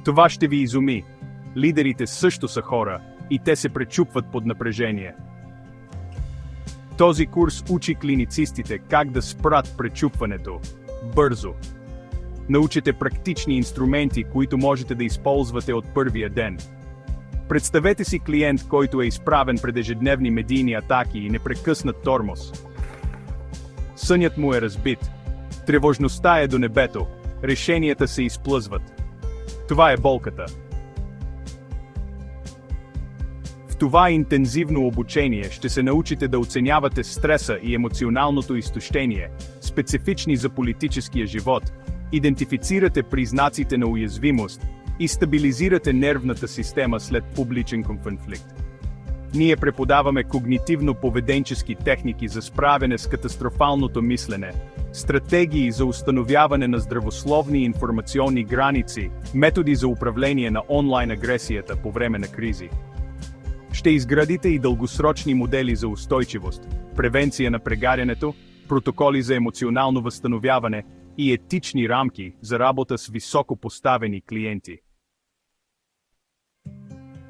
Това ще ви изуми. Лидерите също са хора и те се пречупват под напрежение. Този курс учи клиницистите как да спрат пречупването бързо. Научите практични инструменти, които можете да използвате от първия ден. Представете си клиент, който е изправен пред ежедневни медийни атаки и непрекъснат тормоз. Сънят му е разбит. Тревожността е до небето. Решенията се изплъзват. Това е болката. В това интензивно обучение ще се научите да оценявате стреса и емоционалното изтощение, специфични за политическия живот, идентифицирате признаците на уязвимост и стабилизирате нервната система след публичен конфликт. Ние преподаваме когнитивно-поведенчески техники за справяне с катастрофалното мислене, стратегии за установяване на здравословни информационни граници, методи за управление на онлайн агресията по време на кризи. Ще изградите и дългосрочни модели за устойчивост, превенция на прегарянето, протоколи за емоционално възстановяване и етични рамки за работа с високо поставени клиенти.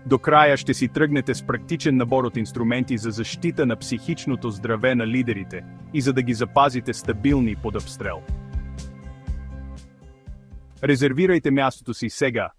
До края ще си тръгнете с практичен набор от инструменти за защита на психичното здраве на лидерите и за да ги запазите стабилни под обстрел. Резервирайте мястото си сега,